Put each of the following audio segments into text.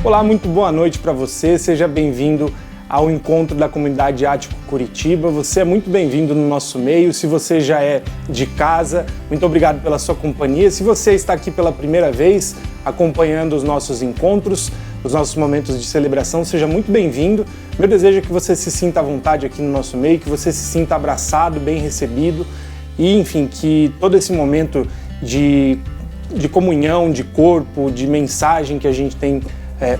Olá, muito boa noite para você, seja bem-vindo ao encontro da comunidade Ático Curitiba. Você é muito bem-vindo no nosso meio. Se você já é de casa, muito obrigado pela sua companhia. Se você está aqui pela primeira vez acompanhando os nossos encontros, os nossos momentos de celebração, seja muito bem-vindo. Meu desejo é que você se sinta à vontade aqui no nosso meio, que você se sinta abraçado, bem recebido e, enfim, que todo esse momento de comunhão, de corpo, de mensagem que a gente tem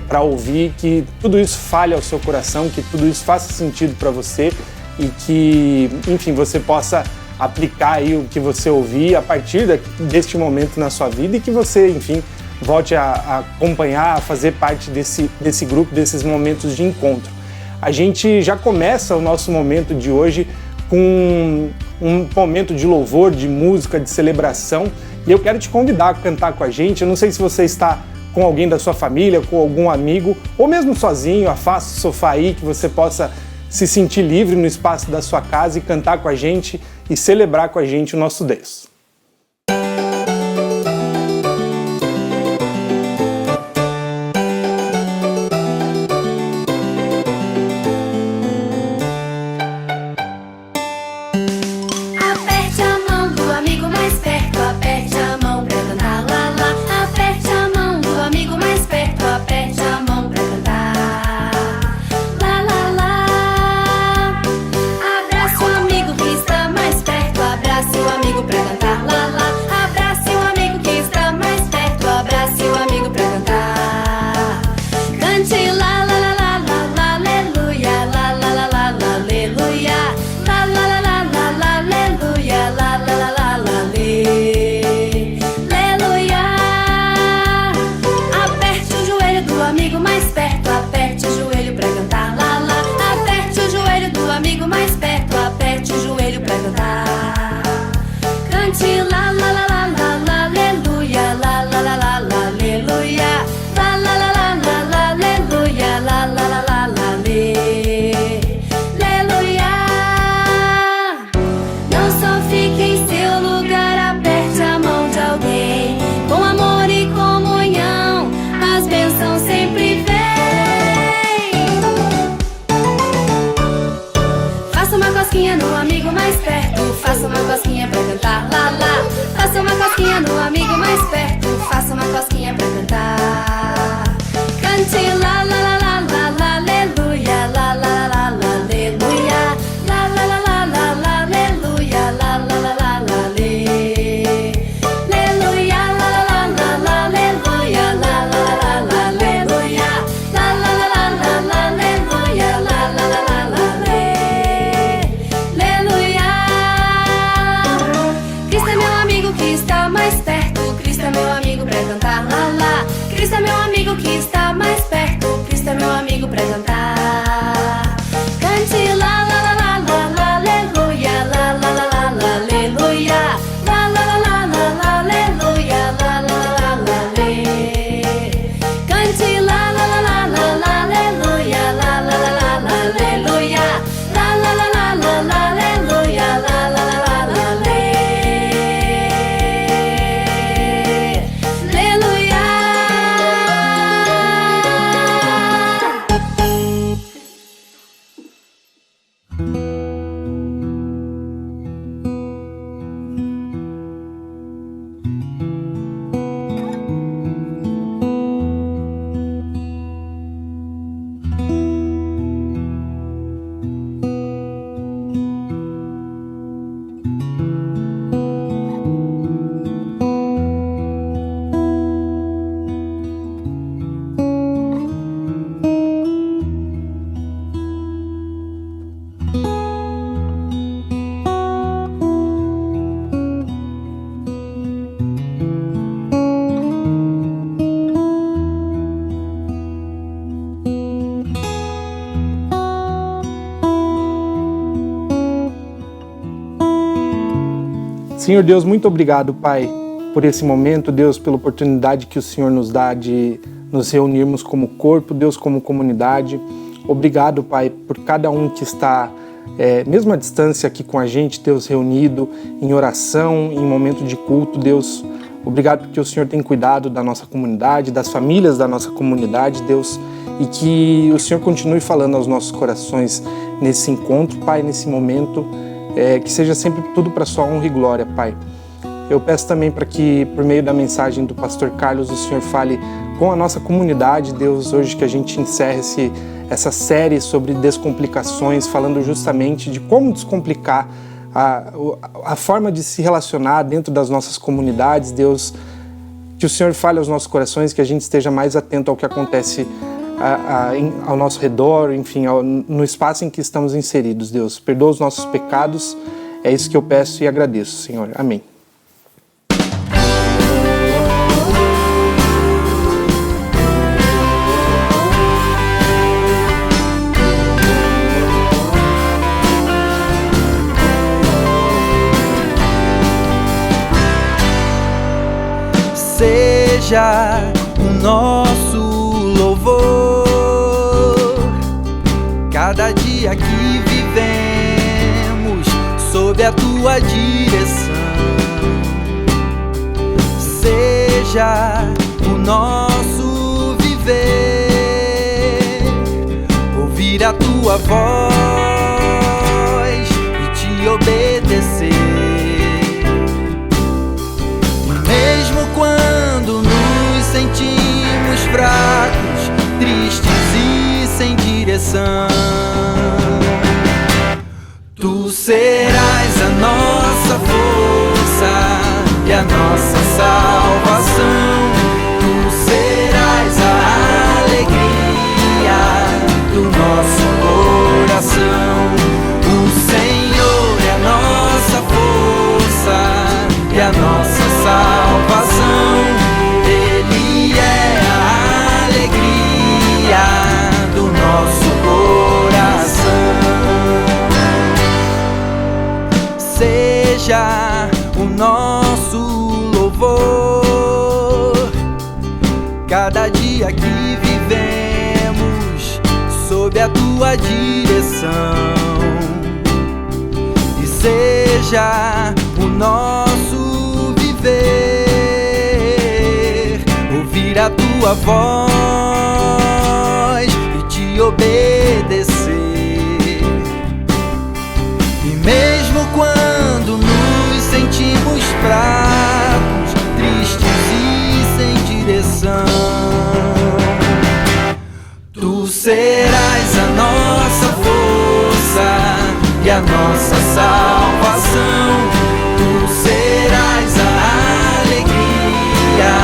para ouvir, que tudo isso fale ao seu coração, que tudo isso faça sentido para você e que, enfim, você possa aplicar aí o que você ouvir a partir deste momento na sua vida e que você, enfim, volte a acompanhar, a fazer parte desse grupo, desses momentos de encontro. A gente já começa o nosso momento de hoje com um momento de louvor, de música, de celebração, e eu quero te convidar a cantar com a gente. Eu não sei se você está com alguém da sua família, com algum amigo, ou mesmo sozinho, afasta o sofá aí, que você possa se sentir livre no espaço da sua casa e cantar com a gente e celebrar com a gente o nosso Deus. Senhor Deus, muito obrigado, Pai, por esse momento, Deus, pela oportunidade que o Senhor nos dá de nos reunirmos como corpo, Deus, como comunidade. Obrigado, Pai, por cada um que está, mesmo à distância aqui com a gente, Deus, reunido em oração, em momento de culto, Deus. Obrigado porque o Senhor tem cuidado da nossa comunidade, das famílias da nossa comunidade, Deus, e que o Senhor continue falando aos nossos corações nesse encontro, Pai, nesse momento, que seja sempre tudo para sua honra e glória, Pai. Eu peço também para que, por meio da mensagem do pastor Carlos, o Senhor fale com a nossa comunidade, Deus, hoje que a gente encerre essa série sobre descomplicações, falando justamente de como descomplicar a forma de se relacionar dentro das nossas comunidades, Deus, que o Senhor fale aos nossos corações, que a gente esteja mais atento ao que acontece ao nosso redor, enfim, no espaço em que estamos inseridos, Deus. Perdoa os nossos pecados, é isso que eu peço e agradeço, Senhor. Amém. Seja o nosso louvor, cada dia que vivemos sob a tua direção. Seja o nosso viver, ouvir a tua voz e te obedecer. Mesmo quando nos sentimos fracos, tristes e sem direção, tu serás a nossa força e a nossa salvação. Tu serás a alegria do nosso coração. O Senhor é a nossa força e a nossa salvação. Ele é a alegria do nosso coração. Seja o nosso louvor, cada dia que vivemos sob a tua direção. E seja o nosso viver, ouvir a tua voz e te obedecer. E mesmo quando nos sentimos fracos, tristes e sem direção, tu serás a nossa força e a nossa salvação. Tu serás a alegria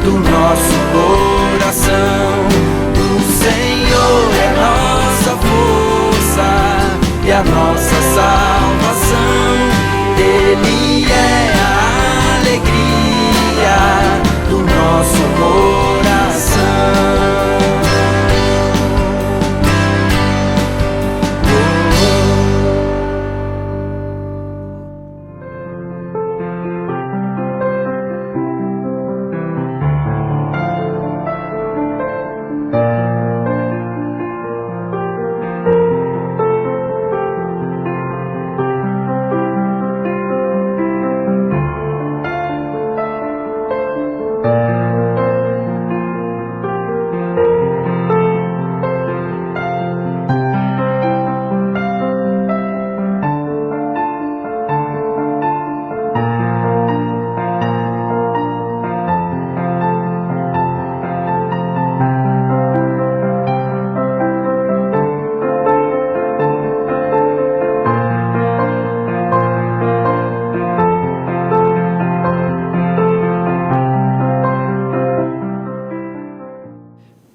do nosso coração. O Senhor é nossa força e a nossa salvação. Ele é a alegria do nosso coração.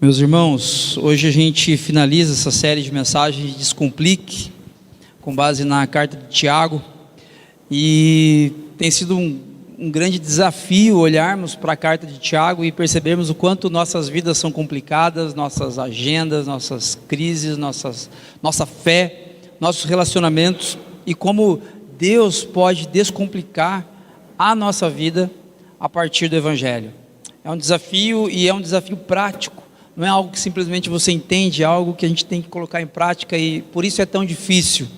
Meus irmãos, hoje a gente finaliza essa série de mensagens de Descomplique, com base na carta de Tiago, e tem sido um grande desafio olharmos para a carta de Tiago e percebermos o quanto nossas vidas são complicadas, nossas agendas, nossas crises, nossa fé, nossos relacionamentos, e como Deus pode descomplicar a nossa vida a partir do Evangelho. É um desafio e é um desafio prático. Não é algo que simplesmente você entende, é algo que a gente tem que colocar em prática e por isso é tão difícil.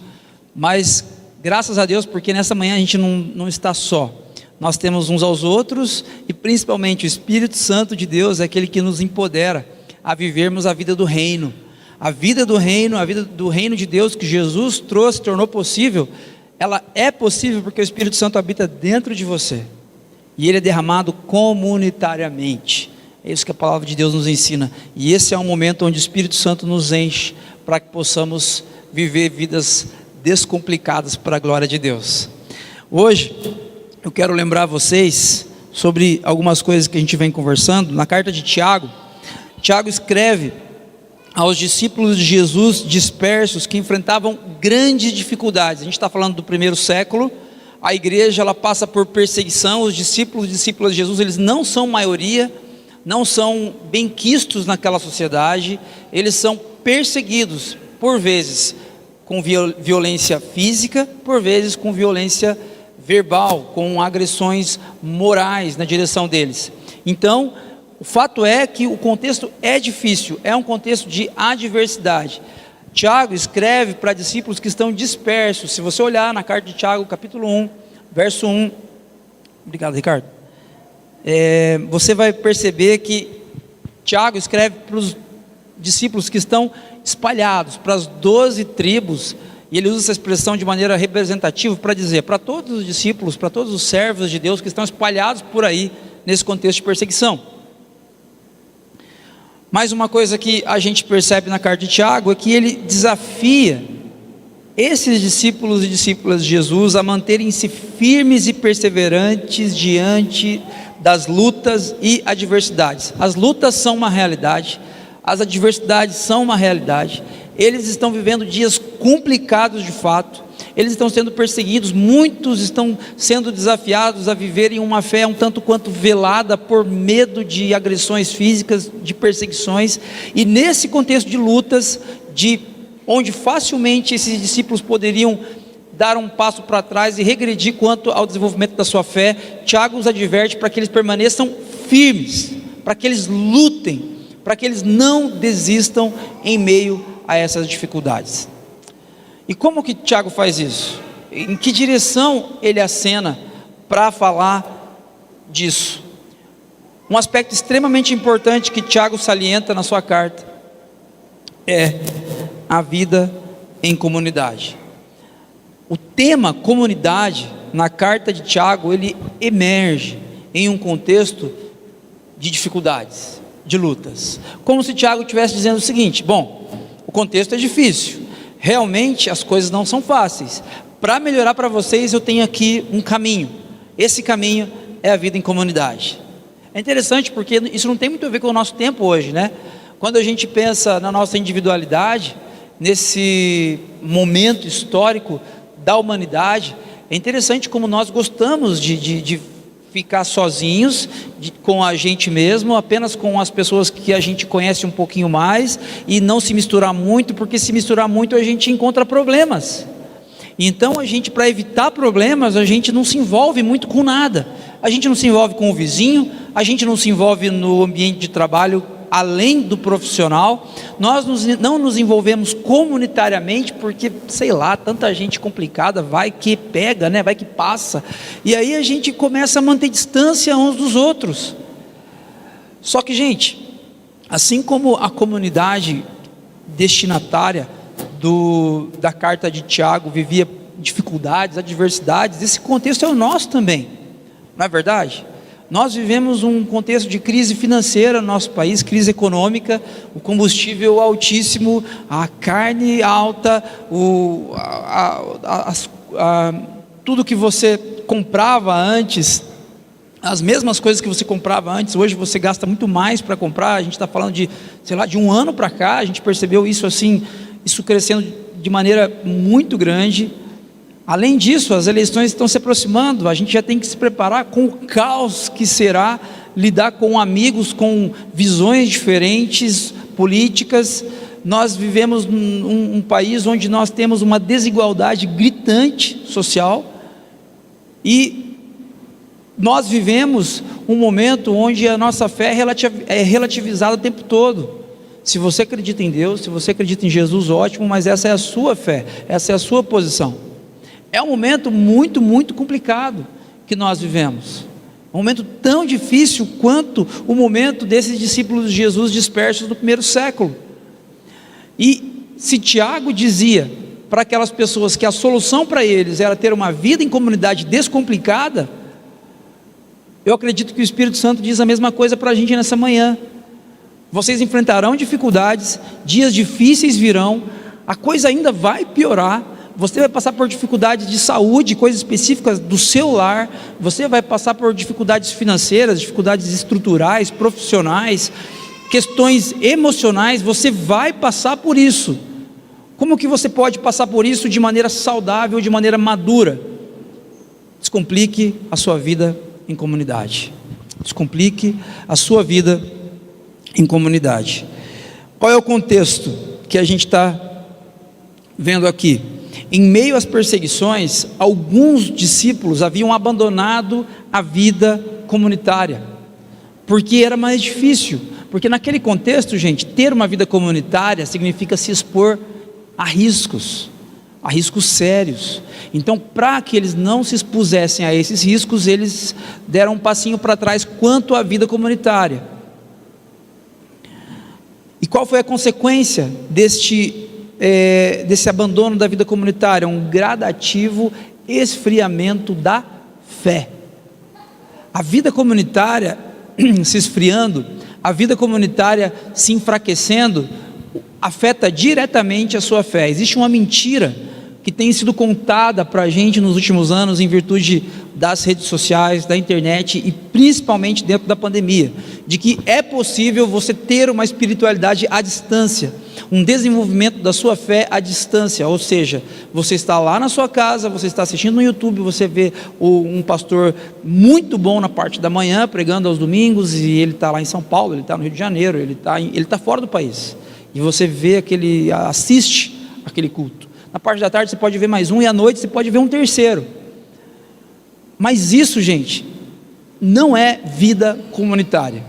Mas graças a Deus, porque nessa manhã a gente não está só. nós temos uns aos outros, e principalmente o Espírito Santo de Deus é aquele que nos empodera a vivermos a vida do reino. A vida do reino de Deus que Jesus trouxe, tornou possível, ela é possível porque o Espírito Santo habita dentro de você, e ele é derramado comunitariamente. É isso que a palavra de Deus nos ensina, e esse é um momento onde o Espírito Santo nos enche, para que possamos viver vidas descomplicadas para a glória de Deus. Hoje, eu quero lembrar vocês sobre algumas coisas que a gente vem conversando. Na carta de Tiago, Tiago escreve aos discípulos de Jesus dispersos, que enfrentavam grandes dificuldades. A gente está falando do primeiro século, a igreja ela passa por perseguição, os discípulos e discípulas de Jesus, eles não são maioria, não são benquistos naquela sociedade, eles são perseguidos, por vezes com violência física, por vezes com violência verbal, com agressões morais na direção deles. Então, o fato é que o contexto é difícil, é um contexto de adversidade. Tiago escreve para discípulos que estão dispersos. Se você olhar na carta de Tiago, capítulo 1, verso 1, obrigado, Ricardo, você vai perceber que Tiago escreve para os discípulos que estão espalhados, para as 12 tribos, e ele usa essa expressão de maneira representativa para dizer, para todos os discípulos, para todos os servos de Deus que estão espalhados por aí, nesse contexto de perseguição. Mais uma coisa que a gente percebe na carta de Tiago é que ele desafia esses discípulos e discípulas de Jesus a manterem-se firmes e perseverantes diante das lutas e adversidades. As lutas são uma realidade, as adversidades são uma realidade. Eles estão vivendo dias complicados de fato, eles estão sendo perseguidos, muitos estão sendo desafiados a viverem uma fé um tanto quanto velada por medo de agressões físicas, de perseguições, e nesse contexto de lutas, onde facilmente esses discípulos poderiam dar um passo para trás e regredir quanto ao desenvolvimento da sua fé, Tiago os adverte para que eles permaneçam firmes, para que eles lutem, para que eles não desistam em meio a essas dificuldades. E como que Tiago faz isso? Em que direção ele acena para falar disso? Um aspecto extremamente importante que Tiago salienta na sua carta é a vida em comunidade. O tema comunidade na carta de Tiago, ele emerge em um contexto de dificuldades, de lutas, como se Tiago estivesse dizendo o seguinte: bom, o contexto é difícil, realmente as coisas não são fáceis, para melhorar para vocês eu tenho aqui um caminho, esse caminho é a vida em comunidade. É interessante porque isso não tem muito a ver com o nosso tempo hoje, né? Quando a gente pensa na nossa individualidade, nesse momento histórico da humanidade, é interessante como nós gostamos de ficar sozinhos, com a gente mesmo, apenas com as pessoas que a gente conhece um pouquinho mais, e não se misturar muito, porque se misturar muito a gente encontra problemas. Então a gente, para evitar problemas, a gente não se envolve muito com nada, a gente não se envolve com o vizinho, a gente não se envolve no ambiente de trabalho além do profissional, nós não nos envolvemos comunitariamente, porque, sei lá, tanta gente complicada, vai que pega, né? Vai que passa, e aí a gente começa a manter distância uns dos outros. Só que, gente, assim como a comunidade destinatária da carta de Tiago vivia dificuldades, adversidades, esse contexto é o nosso também, não é verdade? Nós vivemos um contexto de crise financeira no nosso país, crise econômica, o combustível altíssimo, a carne alta, tudo que você comprava antes, as mesmas coisas que você comprava antes, hoje você gasta muito mais para comprar. A gente está falando de, sei lá, de um ano para cá, a gente percebeu isso assim, isso crescendo de maneira muito grande. Além disso, as eleições estão se aproximando, a gente já tem que se preparar com o caos que será lidar com amigos, com visões diferentes, políticas. Nós vivemos um país onde nós temos uma desigualdade gritante social, e nós vivemos um momento onde a nossa fé é relativizada o tempo todo. Se você acredita em Deus, se você acredita em Jesus, ótimo, mas essa é a sua fé, essa é a sua posição. É um momento muito, muito complicado, que nós vivemos. Um momento tão difícil quanto o momento desses discípulos de Jesus dispersos no primeiro século. E se Tiago dizia para aquelas pessoas que a solução para eles era ter uma vida em comunidade descomplicada, eu acredito que o Espírito Santo diz a mesma coisa para a gente nessa manhã. Vocês enfrentarão dificuldades, dias difíceis virão, a coisa ainda vai piorar, você vai passar por dificuldades de saúde, coisas específicas do seu lar, você vai passar por dificuldades financeiras, dificuldades estruturais, profissionais, questões emocionais, você vai passar por isso. Como que você pode passar por isso de maneira saudável, de maneira madura? Descomplique a sua vida em comunidade. Descomplique a sua vida em comunidade. Qual é o contexto que a gente está vendo aqui? Em meio às perseguições, alguns discípulos haviam abandonado a vida comunitária, porque era mais difícil, porque naquele contexto, gente, ter uma vida comunitária significa se expor a riscos sérios. Então, para que eles não se expusessem a esses riscos, eles deram um passinho para trás quanto à vida comunitária. E qual foi a consequência desse abandono da vida comunitária? Um gradativo esfriamento da fé. A vida comunitária se esfriando, a vida comunitária se enfraquecendo, afeta diretamente a sua fé. Existe uma mentira que tem sido contada para a gente nos últimos anos em virtude das redes sociais, da internet e principalmente dentro da pandemia, de que é possível você ter uma espiritualidade à distância, um desenvolvimento da sua fé à distância, ou seja, você está lá na sua casa, você está assistindo no YouTube, você vê um pastor muito bom na parte da manhã, pregando aos domingos, e ele está lá em São Paulo, ele está no Rio de Janeiro, ele está fora do país, e você vê assiste aquele culto. Na parte da tarde você pode ver mais um, e à noite você pode ver um terceiro. Mas isso, gente, não é vida comunitária.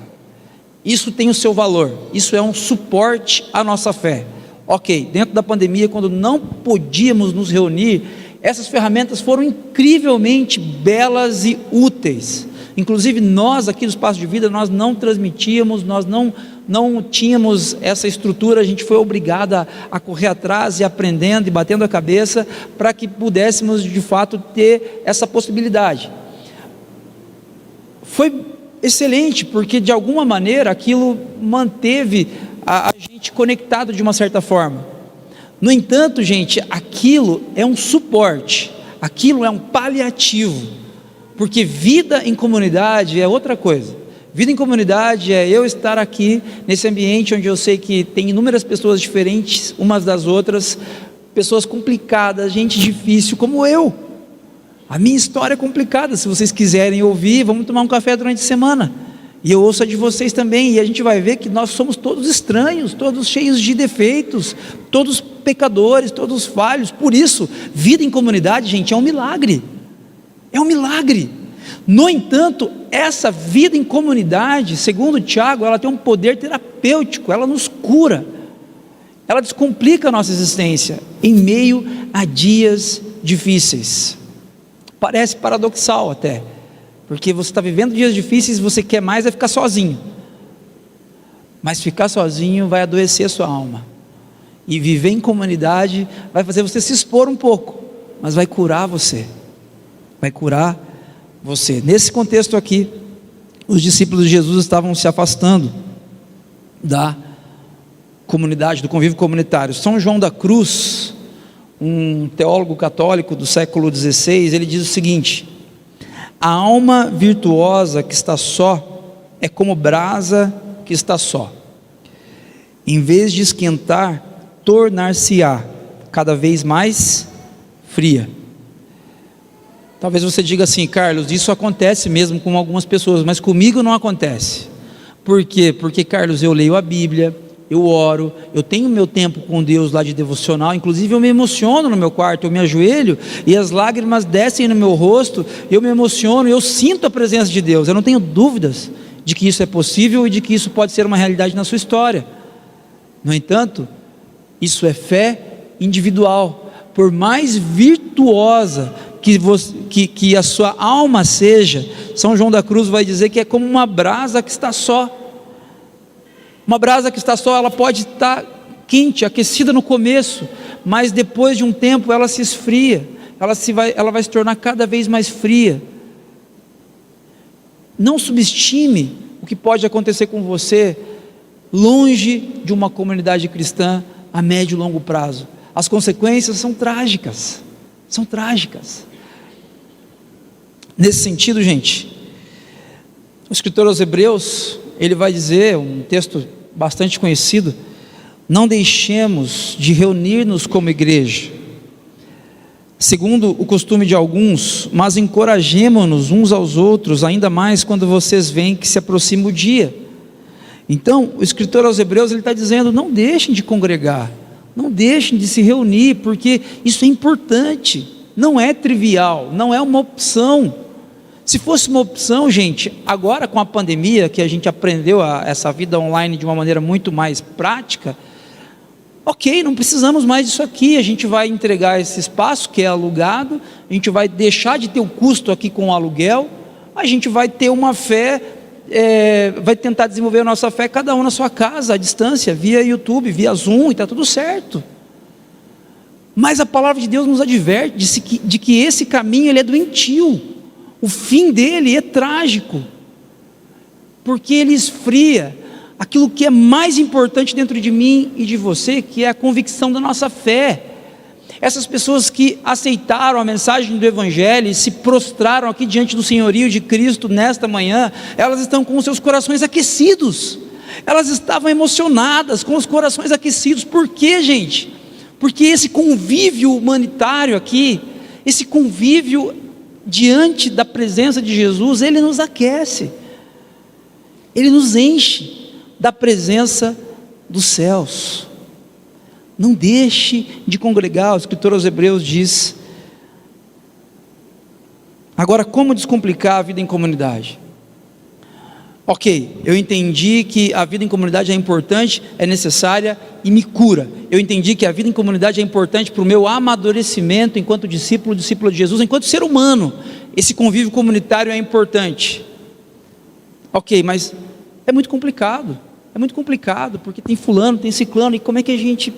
Isso tem o seu valor, isso é um suporte à nossa fé. Ok, dentro da pandemia, quando não podíamos nos reunir, essas ferramentas foram incrivelmente belas e úteis. Inclusive nós aqui do Espaço de Vida, nós não transmitíamos, nós não tínhamos essa estrutura, a gente foi obrigado a correr atrás e aprendendo e batendo a cabeça para que pudéssemos de fato ter essa possibilidade. Foi excelente, porque de alguma maneira aquilo manteve a gente conectado de uma certa forma. No entanto, gente, aquilo é um suporte, aquilo é um paliativo, porque vida em comunidade é outra coisa. Vida em comunidade é eu estar aqui nesse ambiente onde eu sei que tem inúmeras pessoas diferentes umas das outras, pessoas complicadas, gente difícil como eu. A minha história é complicada. Se vocês quiserem ouvir, vamos tomar um café durante a semana e eu ouço a de vocês também, e a gente vai ver que nós somos todos estranhos, todos cheios de defeitos, todos pecadores, todos falhos. Por isso, vida em comunidade, gente, é um milagre. É um milagre. No entanto, essa vida em comunidade, segundo Tiago, ela tem um poder terapêutico, ela nos cura, ela descomplica a nossa existência em meio a dias difíceis. Parece paradoxal até, porque você está vivendo dias difíceis e você quer mais é ficar sozinho, mas ficar sozinho vai adoecer a sua alma, e viver em comunidade vai fazer você se expor um pouco, mas vai curar você, vai curar você. Nesse contexto aqui, os discípulos de Jesus estavam se afastando da comunidade, do convívio comunitário. São João da Cruz, um teólogo católico do século XVI, ele diz o seguinte: a alma virtuosa que está só é como brasa que está só, em vez de esquentar, tornar-se-á cada vez mais fria. Talvez você diga assim: Carlos, isso acontece mesmo com algumas pessoas, mas comigo não acontece. Por quê? Porque, Carlos, eu leio a Bíblia, eu oro, eu tenho meu tempo com Deus lá de devocional, inclusive eu me emociono no meu quarto, eu me ajoelho e as lágrimas descem no meu rosto, eu me emociono, eu sinto a presença de Deus. Eu não tenho dúvidas de que isso é possível e de que isso pode ser uma realidade na sua história. No entanto, isso é fé individual. Por mais virtuosa que a sua alma seja, São João da Cruz vai dizer que é como uma brasa que está só. Uma brasa que está só, ela pode estar quente, aquecida no começo, mas depois de um tempo ela se esfria, ela vai se tornar cada vez mais fria. Não subestime o que pode acontecer com você longe de uma comunidade cristã a médio e longo prazo. As consequências são trágicas, são trágicas. Nesse sentido, gente, o escritor aos Hebreus, ele vai dizer, um texto bastante conhecido: não deixemos de reunir-nos como igreja, segundo o costume de alguns, mas encorajemo-nos uns aos outros, ainda mais quando vocês veem que se aproxima o dia. Então, o escritor aos Hebreus, ele está dizendo: não deixem de congregar, não deixem de se reunir, porque isso é importante, não é trivial, não é uma opção. Se fosse uma opção, gente, agora com a pandemia, que a gente aprendeu essa vida online de uma maneira muito mais prática, ok, não precisamos mais disso aqui, a gente vai entregar esse espaço que é alugado, a gente vai deixar de ter o custo aqui com o aluguel, a gente vai ter uma fé, vai tentar desenvolver a nossa fé, cada um na sua casa, à distância, via YouTube, via Zoom, e está tudo certo. Mas a palavra de Deus nos adverte de que esse caminho ele é doentio, o fim dele é trágico, porque ele esfria aquilo que é mais importante dentro de mim e de você, que é a convicção da nossa fé. Essas pessoas que aceitaram a mensagem do Evangelho e se prostraram aqui diante do senhorio de Cristo nesta manhã, elas estão com os seus corações aquecidos, elas estavam emocionadas, com os corações aquecidos. Por quê, gente? Porque esse convívio humanitário aqui, esse convívio diante da presença de Jesus, ele nos aquece, ele nos enche da presença dos céus. Não deixe de congregar. O escritor aos Hebreus diz. Agora, como descomplicar a vida em comunidade? Ok, eu entendi que a vida em comunidade é importante, é necessária e me cura. Eu entendi que a vida em comunidade é importante para o meu amadurecimento enquanto discípulo de Jesus, enquanto ser humano. Esse convívio comunitário é importante. Ok, mas é muito complicado. É muito complicado, porque tem fulano, tem ciclano, e como é que a gente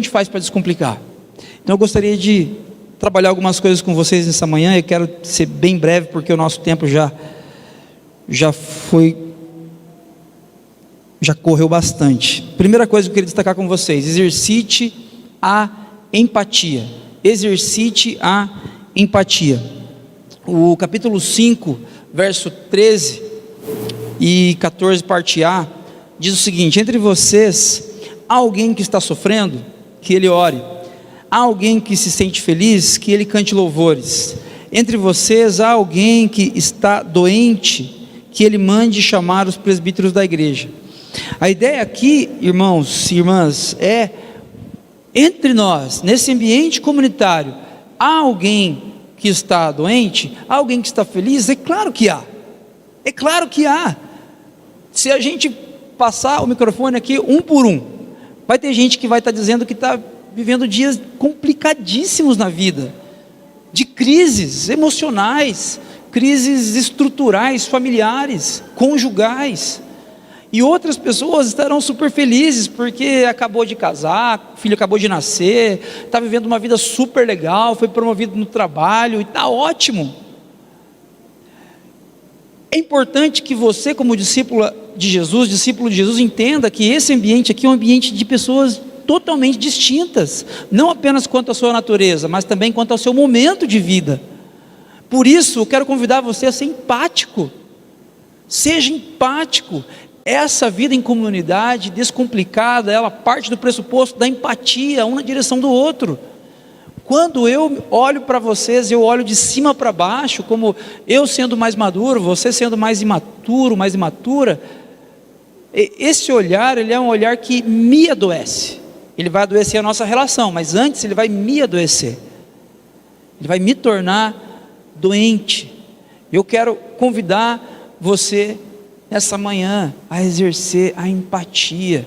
faz para descomplicar? Então eu gostaria de trabalhar algumas coisas com vocês nessa manhã. Eu quero ser bem breve, porque o nosso tempo já correu bastante. Primeira coisa que eu queria destacar com vocês: exercite a empatia. Exercite a empatia. O capítulo 5, verso 13 e 14, parte A, diz o seguinte: entre vocês há alguém que está sofrendo, que ele ore. Há alguém que se sente feliz, que ele cante louvores. Entre vocês há alguém que está doente, que ele mande chamar os presbíteros da igreja. A ideia aqui, irmãos e irmãs, é: entre nós, nesse ambiente comunitário, há alguém que está doente? Há alguém que está feliz? É claro que há, é claro que há. Se a gente passar o microfone aqui um por um, vai ter gente que vai estar dizendo que está vivendo dias complicadíssimos na vida, de crises emocionais, crises estruturais, familiares, conjugais. E outras pessoas estarão super felizes porque acabou de casar, o filho acabou de nascer, está vivendo uma vida super legal, foi promovido no trabalho e está ótimo. É importante que você, como discípulo de Jesus, entenda que esse ambiente aqui é um ambiente de pessoas totalmente distintas, não apenas quanto à sua natureza, mas também quanto ao seu momento de vida. Por isso, eu quero convidar você a ser empático. Seja empático. Essa vida em comunidade descomplicada, ela parte do pressuposto da empatia, um na direção do outro. Quando eu olho para vocês, eu olho de cima para baixo, como eu sendo mais maduro, você sendo mais imaturo, mais imatura. Esse olhar, ele é um olhar que me adoece. Ele vai adoecer a nossa relação, mas antes ele vai me adoecer. Ele vai me tornar doente. Eu quero convidar você nessa manhã a exercer a empatia,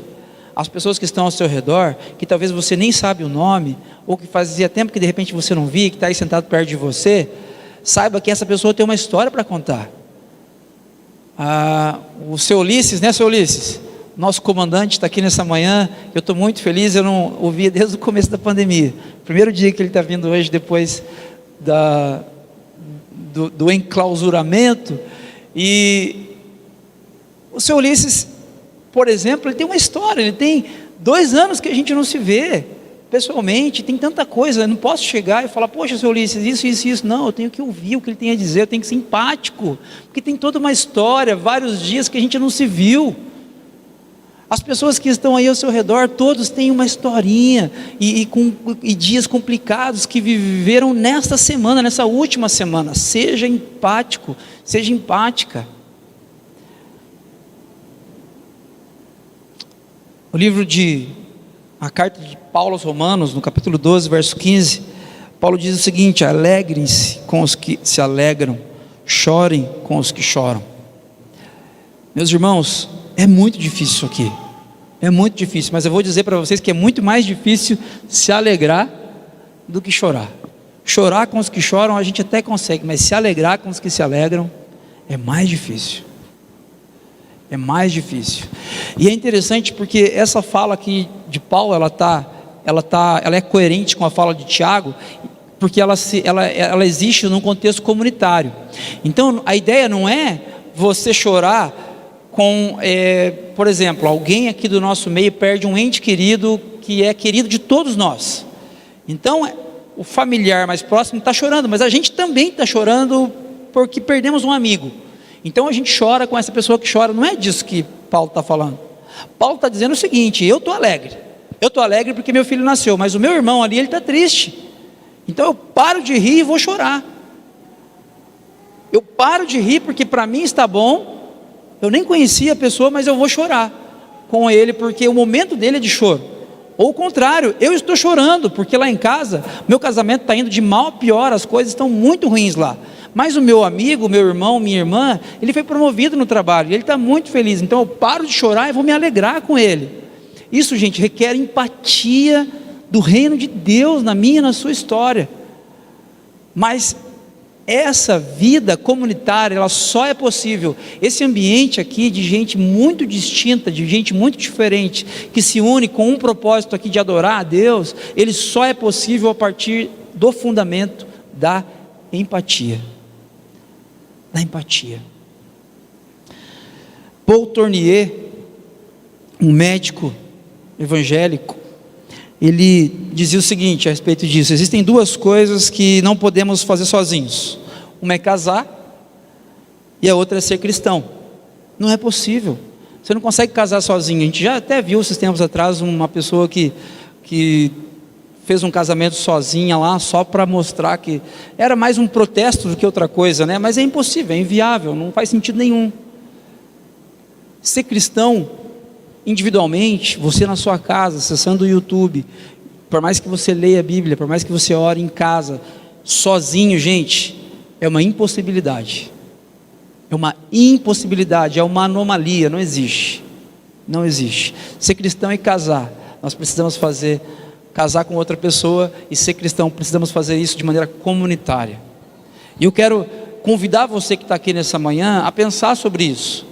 as pessoas que estão ao seu redor, que talvez você nem sabe o nome, ou que fazia tempo que de repente você não via, que está aí sentado perto de você, saiba que essa pessoa tem uma história para contar. O seu Ulisses, né, seu Ulisses? Nosso comandante está aqui nessa manhã. Eu estou muito feliz, eu não ouvi desde o começo da pandemia. Primeiro dia que ele está vindo hoje, depois do enclausuramento. E o seu Ulisses, por exemplo, ele tem uma história. Ele tem 2 anos que a gente não se vê pessoalmente, tem tanta coisa. Eu não posso chegar e falar: poxa, seu Ulisses, isso. Não, eu tenho que ouvir o que ele tem a dizer, eu tenho que ser empático, porque tem toda uma história, vários dias que a gente não se viu. As pessoas que estão aí ao seu redor, todos têm uma historinha, e dias complicados que viveram nesta semana, nessa última semana. Seja empático, seja empática. A carta de Paulo aos Romanos, no capítulo 12, verso 15, Paulo diz o seguinte: alegrem-se com os que se alegram, chorem com os que choram. Meus irmãos, é muito difícil isso aqui, é muito difícil, mas eu vou dizer para vocês que é muito mais difícil se alegrar do que chorar. Chorar com os que choram a gente até consegue, mas se alegrar com os que se alegram é mais difícil. É mais difícil. E é interessante porque essa fala aqui de Paulo, ela é coerente com a fala de Tiago, porque ela existe num contexto comunitário. Então a ideia não é você chorar com, por exemplo, alguém aqui do nosso meio perde um ente querido que é querido de todos nós. Então o familiar mais próximo está chorando, mas a gente também está chorando porque perdemos um amigo. Então a gente chora com essa pessoa que chora. Não é disso que Paulo está falando. Paulo está dizendo o seguinte: eu estou alegre porque meu filho nasceu, mas o meu irmão ali, ele está triste. Então eu paro de rir e vou chorar. Eu paro de rir porque para mim está bom. Eu nem conhecia a pessoa, mas eu vou chorar com ele porque o momento dele é de choro. Ou o contrário, eu estou chorando porque lá em casa meu casamento está indo de mal a pior, as coisas estão muito ruins lá. Mas o meu amigo, meu irmão, minha irmã, ele foi promovido no trabalho, e ele está muito feliz. Então eu paro de chorar e vou me alegrar com ele. Isso, gente, requer empatia do reino de Deus na minha e na sua história. Mas essa vida comunitária, ela só é possível, esse ambiente aqui de gente muito distinta, de gente muito diferente, que se une com um propósito aqui de adorar a Deus, ele só é possível a partir do fundamento da empatia. Da empatia. Paul Tournier, um médico evangélico, ele dizia o seguinte a respeito disso: existem 2 coisas que não podemos fazer sozinhos. Uma é casar e a outra é ser cristão. Não é possível. Você não consegue casar sozinho. A gente já até viu esses tempos atrás uma pessoa que fez um casamento sozinha lá, só para mostrar que era mais um protesto do que outra coisa, né? Mas é impossível, é inviável, não faz sentido nenhum. Ser cristão individualmente, você na sua casa, acessando o YouTube, por mais que você leia a Bíblia, por mais que você ore em casa, sozinho, gente, é uma impossibilidade. É uma impossibilidade, é uma anomalia, não existe. Não existe. Ser cristão e casar, nós precisamos casar com outra pessoa, e ser cristão, precisamos fazer isso de maneira comunitária. E eu quero convidar você que está aqui nessa manhã a pensar sobre isso.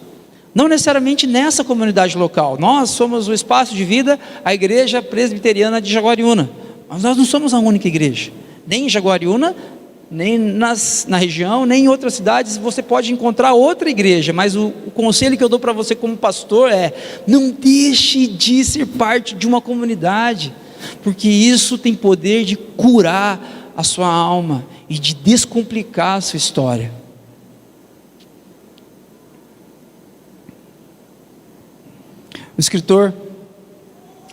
Não necessariamente nessa comunidade local. Nós somos o Espaço de Vida, a Igreja Presbiteriana de Jaguariúna. Mas nós não somos a única igreja. Nem em Jaguariúna, nem na região, nem em outras cidades você pode encontrar outra igreja. Mas o conselho que eu dou para você como pastor é: não deixe de ser parte de uma comunidade, porque isso tem poder de curar a sua alma e de descomplicar a sua história. O escritor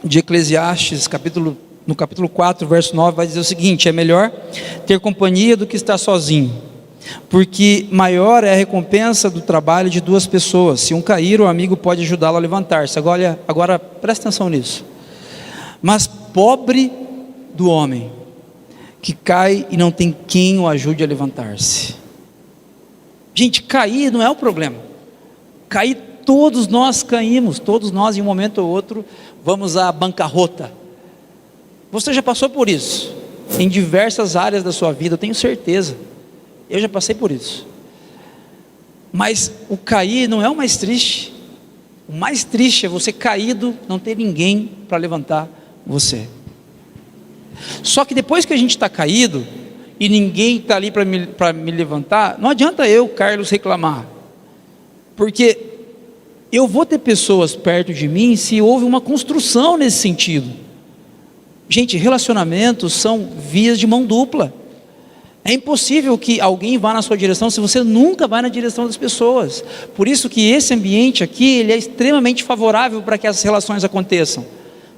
de Eclesiastes, no capítulo 4, verso 9, vai dizer o seguinte: é melhor ter companhia do que estar sozinho, porque maior é a recompensa do trabalho de 2 pessoas. Se um cair, o amigo pode ajudá-lo a levantar-se. Agora presta atenção nisso. Mas pobre do homem que cai e não tem quem o ajude a levantar-se. Gente, cair não é o problema. Cair Todos nós caímos, todos nós em um momento ou outro vamos à bancarrota. Você já passou por isso, em diversas áreas da sua vida, eu tenho certeza. Eu já passei por isso. Mas o cair não é o mais triste. O mais triste é você caído, não ter ninguém para levantar você. Só que depois que a gente está caído, e ninguém está ali para me levantar, não adianta eu, Carlos, reclamar. Porque eu vou ter pessoas perto de mim se houve uma construção nesse sentido. Gente, relacionamentos são vias de mão dupla. É impossível que alguém vá na sua direção se você nunca vai na direção das pessoas. Por isso que esse ambiente aqui, ele é extremamente favorável para que essas relações aconteçam.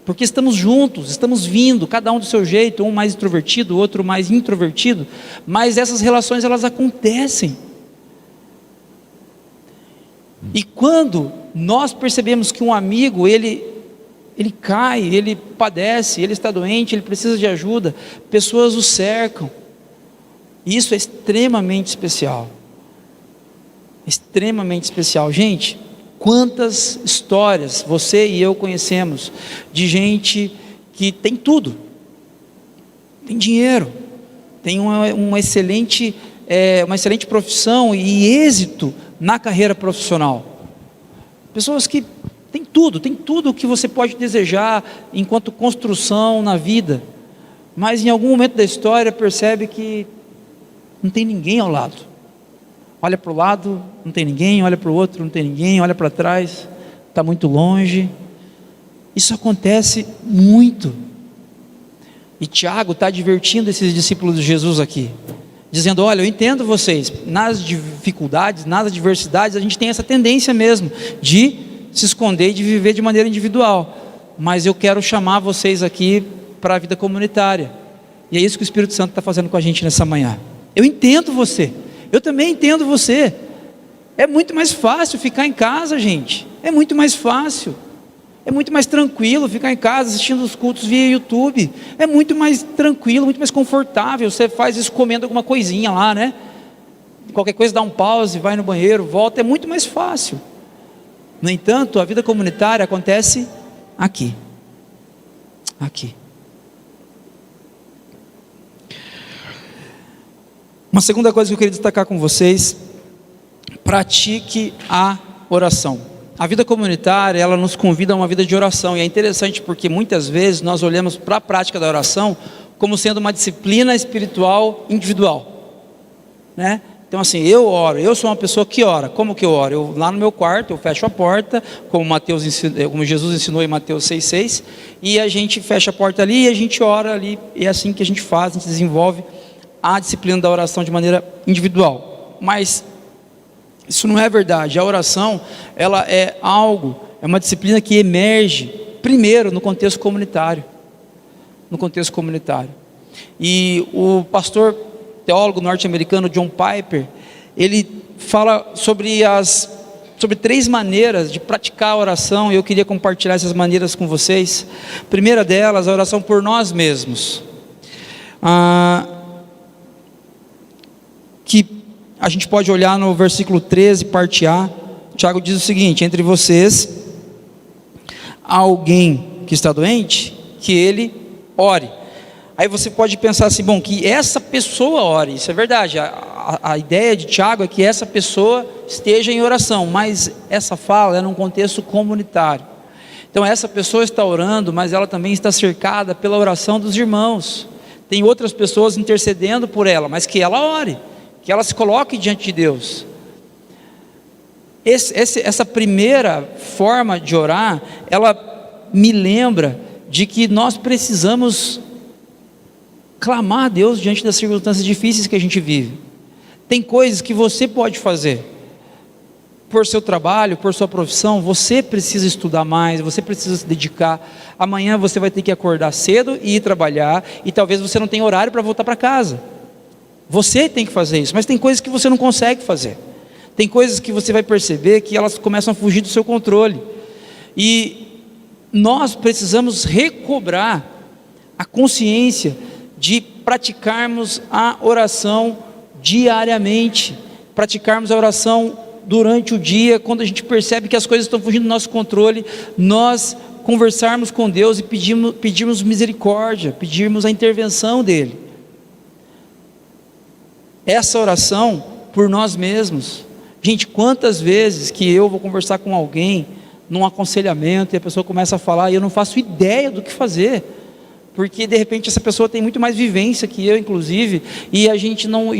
Porque estamos juntos, estamos vindo, cada um do seu jeito, um mais extrovertido, o outro mais introvertido, mas essas relações, elas acontecem. E quando nós percebemos que um amigo, ele cai, ele padece, ele está doente, ele precisa de ajuda, pessoas o cercam. Isso é extremamente especial. Extremamente especial. Gente, quantas histórias você e eu conhecemos de gente que tem tudo, tem dinheiro, tem uma excelente profissão e êxito na carreira profissional. Pessoas que têm tudo o que você pode desejar enquanto construção na vida, mas em algum momento da história percebe que não tem ninguém ao lado. Olha para o lado, não tem ninguém, olha para o outro, não tem ninguém, olha para trás, está muito longe. Isso acontece muito. E Tiago está advertindo esses discípulos de Jesus aqui, dizendo: olha, eu entendo vocês, nas dificuldades, nas adversidades, a gente tem essa tendência mesmo, de se esconder e de viver de maneira individual, mas eu quero chamar vocês aqui para a vida comunitária, e é isso que o Espírito Santo está fazendo com a gente nessa manhã. Eu entendo você, eu também entendo você. É muito mais fácil ficar em casa, gente. É muito mais fácil. É muito mais tranquilo ficar em casa assistindo os cultos via YouTube. É muito mais tranquilo, muito mais confortável. Você faz isso comendo alguma coisinha lá, né? Qualquer coisa dá um pause, vai no banheiro, volta. É muito mais fácil. No entanto, a vida comunitária acontece aqui. Aqui. Uma segunda coisa que eu queria destacar com vocês: pratique a oração. A vida comunitária, ela nos convida a uma vida de oração, e é interessante porque muitas vezes nós olhamos para a prática da oração como sendo uma disciplina espiritual individual, né? Então assim, eu oro, eu sou uma pessoa que ora. Como que eu oro? Eu lá no meu quarto, eu fecho a porta, como Jesus ensinou em Mateus 6,6, e a gente fecha a porta ali e a gente ora ali, e é assim que a gente faz, a gente desenvolve a disciplina da oração de maneira individual. Mas isso não é verdade. A oração, ela é uma disciplina que emerge primeiro no contexto comunitário. No contexto comunitário. E o pastor teólogo norte-americano John Piper, ele fala sobre 3 maneiras de praticar a oração, e eu queria compartilhar essas maneiras com vocês. A primeira delas, a oração por nós mesmos. Que a gente pode olhar no versículo 13, parte A. Tiago diz o seguinte: entre vocês há alguém que está doente, que ele ore. Aí você pode pensar assim: bom, que essa pessoa ore. Isso é verdade, a ideia de Tiago é que essa pessoa esteja em oração, mas essa fala é num contexto comunitário. Então essa pessoa está orando, mas ela também está cercada pela oração dos irmãos. Tem outras pessoas intercedendo por ela, mas que ela ore, que ela se coloque diante de Deus. Essa primeira forma de orar, ela me lembra de que nós precisamos clamar a Deus diante das circunstâncias difíceis que a gente vive. Tem coisas que você pode fazer por seu trabalho, por sua profissão. Você precisa estudar mais, você precisa se dedicar. Amanhã você vai ter que acordar cedo e ir trabalhar, e talvez você não tenha horário para voltar para casa. Você tem que fazer isso, mas tem coisas que você não consegue fazer. Tem coisas que você vai perceber que elas começam a fugir do seu controle. E nós precisamos recobrar a consciência de praticarmos a oração diariamente, praticarmos a oração durante o dia, quando a gente percebe que as coisas estão fugindo do nosso controle, nós conversarmos com Deus e pedirmos misericórdia, pedirmos a intervenção dEle. Essa oração por nós mesmos. Gente, quantas vezes que eu vou conversar com alguém num aconselhamento e a pessoa começa a falar e eu não faço ideia do que fazer, porque de repente essa pessoa tem muito mais vivência que eu, inclusive, e a gente não,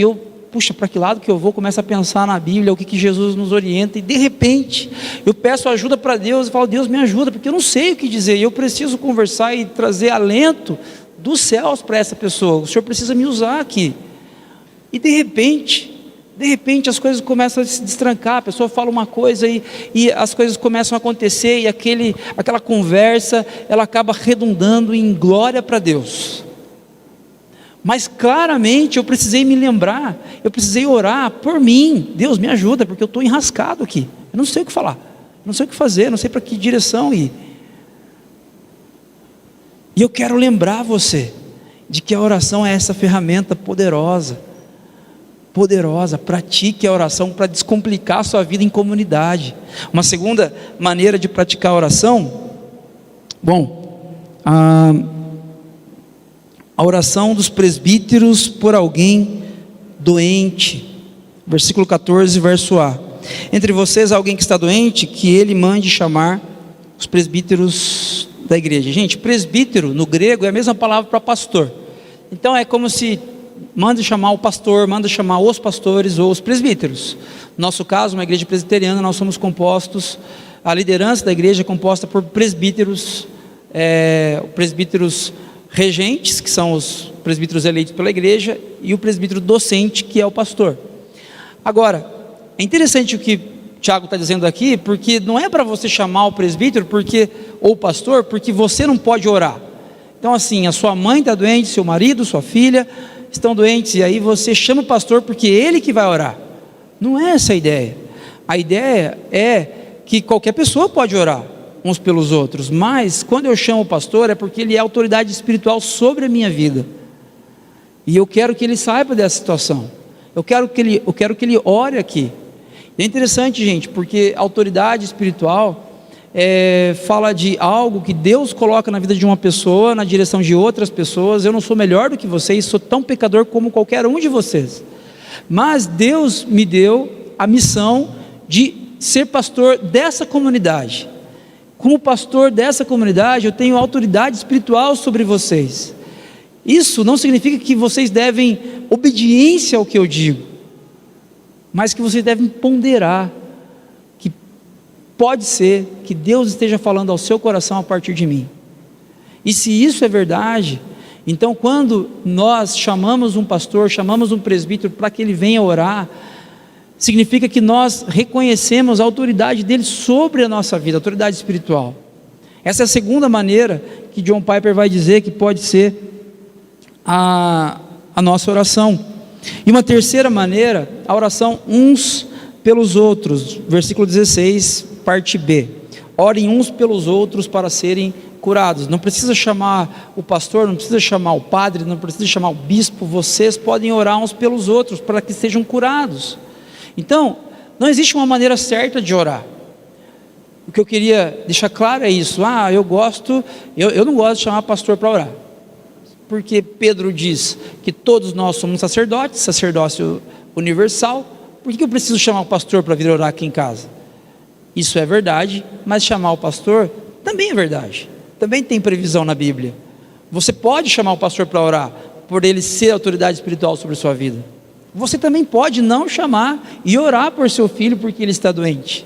puxa, para que lado que eu vou? Começo a pensar na Bíblia, o que Jesus nos orienta, e de repente eu peço ajuda para Deus e falo: Deus, me ajuda, porque eu não sei o que dizer, e eu preciso conversar e trazer alento dos céus para essa pessoa. O Senhor precisa me usar aqui. E de repente as coisas começam a se destrancar, a pessoa fala uma coisa e as coisas começam a acontecer, e aquela conversa, ela acaba redundando em glória para Deus. Mas claramente eu precisei me lembrar, eu precisei orar por mim. Deus, me ajuda, porque eu estou enrascado aqui, eu não sei o que falar, não sei o que fazer, não sei para que direção ir. E eu quero lembrar você de que a oração é essa ferramenta poderosa. Pratique a oração para descomplicar a sua vida em comunidade. Uma segunda maneira de praticar a oração, a oração dos presbíteros por alguém doente, versículo 14, verso A: entre vocês alguém que está doente, que ele mande chamar os presbíteros da igreja. Gente, presbítero no grego é a mesma palavra para pastor, então é como se manda chamar o pastor, manda chamar os pastores ou os presbíteros. No nosso caso, uma igreja presbiteriana, nós somos compostos, a liderança da igreja é composta por presbíteros, presbíteros regentes, que são os presbíteros eleitos pela igreja, e o presbítero docente, que é o pastor. Agora, é interessante o que o Tiago está dizendo aqui, porque não é para você chamar o presbítero ou o pastor, porque você não pode orar. Então assim, a sua mãe está doente, seu marido, sua filha estão doentes, e aí você chama o pastor porque é ele que vai orar. Não é essa a ideia. A ideia é que qualquer pessoa pode orar uns pelos outros, mas quando eu chamo o pastor é porque ele é autoridade espiritual sobre a minha vida, e eu quero que ele saiba dessa situação, eu quero que ele ore aqui. É interessante, gente, porque autoridade espiritual fala de algo que Deus coloca na vida de uma pessoa, na direção de outras pessoas. Eu não sou melhor do que vocês, sou tão pecador como qualquer um de vocês, mas Deus me deu a missão de ser pastor dessa comunidade. Como pastor dessa comunidade, eu tenho autoridade espiritual sobre vocês. Isso não significa que vocês devem obediência ao que eu digo, mas que vocês devem ponderar. Pode ser que Deus esteja falando ao seu coração a partir de mim. E se isso é verdade, então quando nós chamamos um pastor, chamamos um presbítero para que ele venha orar, significa que nós reconhecemos a autoridade dele sobre a nossa vida, a autoridade espiritual. Essa é a segunda maneira que John Piper vai dizer que pode ser a nossa oração. E uma terceira maneira, a oração uns pelos outros, versículo 16, parte B: orem uns pelos outros para serem curados. Não precisa chamar o pastor, não precisa chamar o padre, não precisa chamar o bispo, vocês podem orar uns pelos outros para que sejam curados. Então, não existe uma maneira certa de orar. O que eu queria deixar claro é isso: eu não gosto de chamar pastor para orar, porque Pedro diz que todos nós somos sacerdotes, sacerdócio universal. Por que eu preciso chamar o pastor para vir orar aqui em casa? Isso é verdade, mas chamar o pastor também é verdade, também tem previsão na Bíblia. Você pode chamar o pastor para orar, por ele ser autoridade espiritual sobre a sua vida. Você também pode não chamar e orar por seu filho porque ele está doente.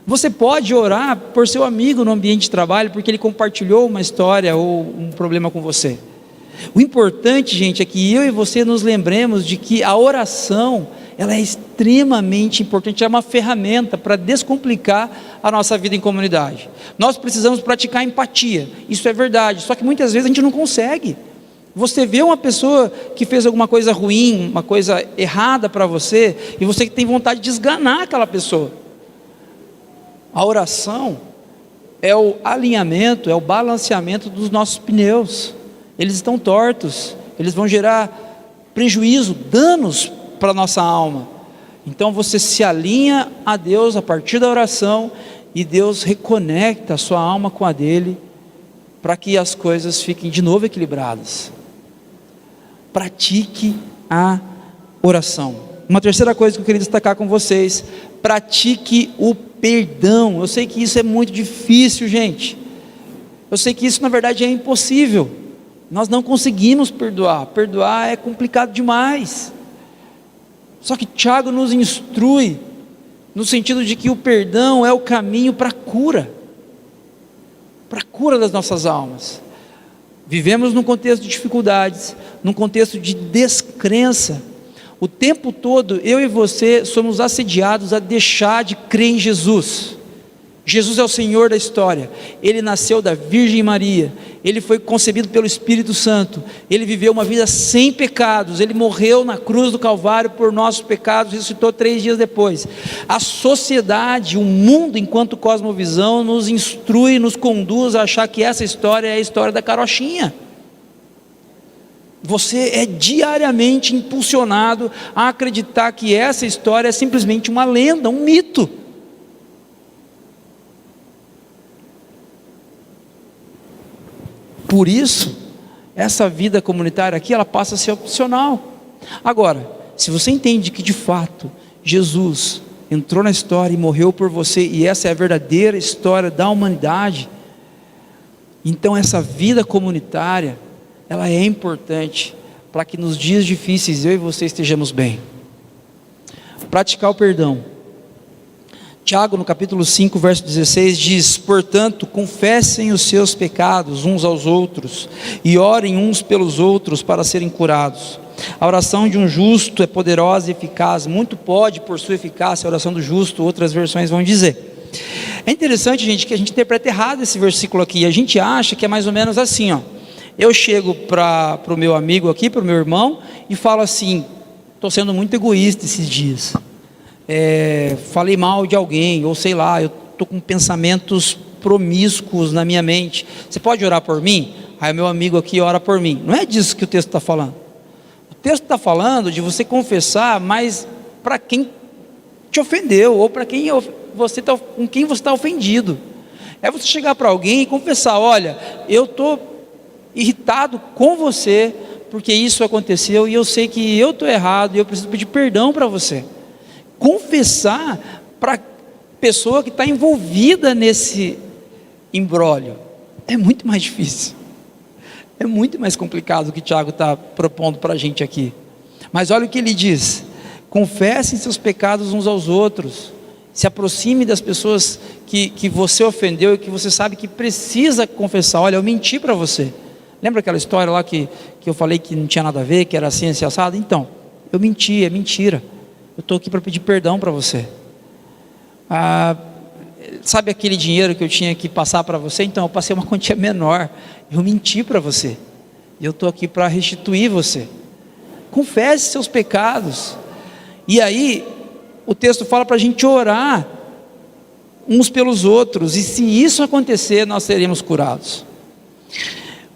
Você pode orar por seu amigo no ambiente de trabalho porque ele compartilhou uma história ou um problema com você. O importante, gente, é que eu e você nos lembremos de que a oração, ela é extremamente importante, é uma ferramenta para descomplicar a nossa vida em comunidade. Nós precisamos praticar empatia, isso é verdade, só que muitas vezes a gente não consegue. Você vê uma pessoa que fez alguma coisa ruim, uma coisa errada para você, e você tem vontade de esganar aquela pessoa. A oração é o alinhamento, é o balanceamento dos nossos pneus. Eles estão tortos, eles vão gerar prejuízo, danos para a nossa alma. Então você se alinha a Deus a partir da oração, e Deus reconecta a sua alma com a dele, para que as coisas fiquem de novo equilibradas. Pratique a oração. Uma terceira coisa que eu queria destacar com vocês: pratique o perdão. Eu sei que isso é muito difícil, gente. Eu sei que isso na verdade é impossível. Nós não conseguimos perdoar. Perdoar é complicado demais. Só que Tiago nos instrui no sentido de que o perdão é o caminho para a cura das nossas almas. Vivemos num contexto de dificuldades, num contexto de descrença. O tempo todo, eu e você somos assediados a deixar de crer em Jesus. Jesus é o Senhor da história. Ele nasceu da Virgem Maria, ele foi concebido pelo Espírito Santo, ele viveu uma vida sem pecados, ele morreu na cruz do Calvário por nossos pecados, ressuscitou 3 dias depois. A sociedade, o mundo enquanto cosmovisão nos instrui, nos conduz a achar que essa história é a história da carochinha. Você é diariamente impulsionado a acreditar que essa história é simplesmente uma lenda, um mito. Por isso, essa vida comunitária aqui, ela passa a ser opcional. Agora, se você entende que de fato, Jesus entrou na história e morreu por você, e essa é a verdadeira história da humanidade, então essa vida comunitária, ela é importante, para que nos dias difíceis, eu e você estejamos bem. Praticar o perdão. Tiago, no capítulo 5, verso 16, diz: portanto, confessem os seus pecados uns aos outros, e orem uns pelos outros para serem curados. A oração de um justo é poderosa e eficaz, muito pode por sua eficácia a oração do justo, outras versões vão dizer. É interessante, gente, que a gente interpreta errado esse versículo aqui. A gente acha que é mais ou menos assim, ó. Eu chego para o meu amigo aqui, para o meu irmão, e falo assim: estou sendo muito egoísta esses dias. Falei mal de alguém, ou sei lá, eu estou com pensamentos promíscuos na minha mente. Você pode orar por mim? Aí o meu amigo aqui ora por mim. Não é disso que o texto está falando. O texto está falando de você confessar, mas para quem te ofendeu, ou para quem com quem você está ofendido. É você chegar para alguém e confessar: olha, eu estou irritado com você, porque isso aconteceu, e eu sei que eu estou errado, e eu preciso pedir perdão para você. Confessar para a pessoa que está envolvida nesse imbróglio é muito mais difícil, é muito mais complicado o que Tiago está propondo para a gente aqui. Mas olha o que ele diz: confessem seus pecados uns aos outros, se aproxime das pessoas que você ofendeu e que você sabe que precisa confessar. Olha, eu menti para você. Lembra aquela história lá que eu falei que não tinha nada a ver, que era assim, assim, assado? Então, eu menti, é mentira. Eu estou aqui para pedir perdão para você. Sabe aquele dinheiro que eu tinha que passar para você? Então, eu passei uma quantia menor. Eu menti para você. E eu estou aqui para restituir você. Confesse seus pecados. E aí, o texto fala para a gente orar uns pelos outros. E se isso acontecer, nós seremos curados.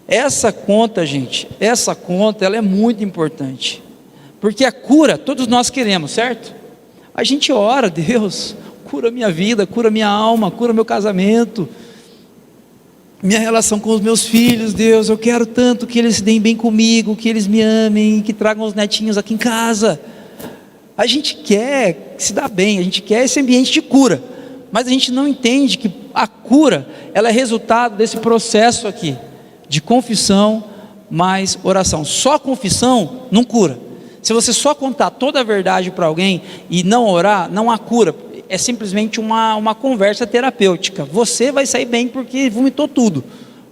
Essa conta, gente, ela é muito importante. Porque a cura, todos nós queremos, certo? A gente ora: Deus, cura minha vida, cura minha alma, cura meu casamento, minha relação com os meus filhos. Deus, eu quero tanto que eles se deem bem comigo, que eles me amem, que tragam os netinhos aqui em casa. A gente quer se dar bem, a gente quer esse ambiente de cura, mas a gente não entende que a cura, ela é resultado desse processo aqui, de confissão mais oração. Só confissão não cura. Se você só contar toda a verdade para alguém e não orar, não há cura. É simplesmente uma conversa terapêutica. Você vai sair bem porque vomitou tudo,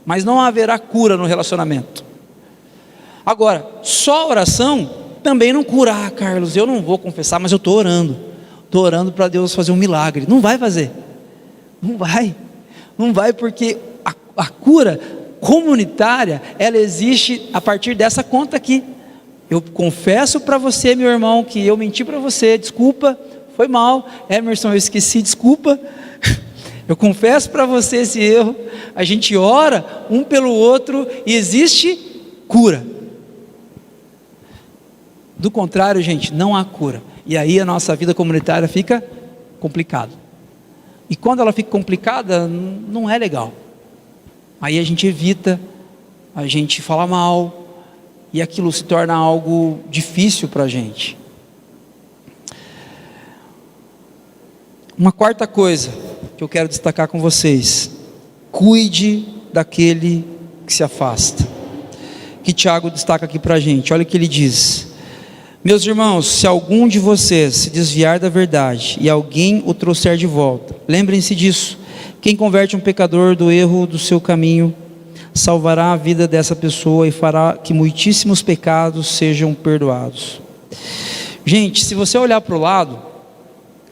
mas não haverá cura no relacionamento. Agora, só oração também não cura. Carlos, eu não vou confessar, mas eu estou orando. Estou orando para Deus fazer um milagre. Não vai fazer. Não vai, porque a cura comunitária, ela existe a partir dessa conta aqui. Eu confesso para você, meu irmão, que eu menti para você, desculpa, foi mal. Emerson, eu esqueci, desculpa. Eu confesso para você esse erro. A gente ora um pelo outro e existe cura. Do contrário, gente, não há cura. E aí a nossa vida comunitária fica complicada. E quando ela fica complicada, não é legal. Aí a gente evita, a gente fala mal, e aquilo se torna algo difícil para a gente. Uma quarta coisa que eu quero destacar com vocês: cuide daquele que se afasta. Que Tiago destaca aqui para a gente. Olha o que ele diz: meus irmãos, se algum de vocês se desviar da verdade e alguém o trouxer de volta, lembrem-se disso: quem converte um pecador do erro do seu caminho salvará a vida dessa pessoa e fará que muitíssimos pecados sejam perdoados. Gente, se você olhar para o lado,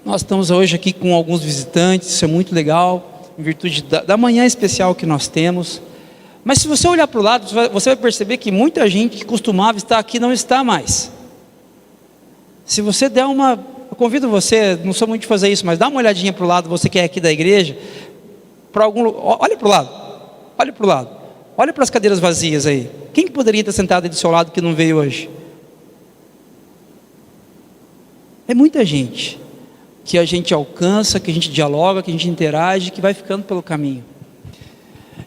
nós estamos hoje aqui com alguns visitantes, isso é muito legal, em virtude da manhã especial que nós temos. Mas se você olhar para o lado, você vai perceber que muita gente que costumava estar aqui não está mais. Se você der eu convido você, não sou muito de fazer isso, mas dá uma olhadinha para o lado, você que é aqui da igreja, olha para o lado, olha para as cadeiras vazias aí. Quem poderia estar sentado aí do seu lado que não veio hoje? É muita gente que a gente alcança, que a gente dialoga, que a gente interage, que vai ficando pelo caminho.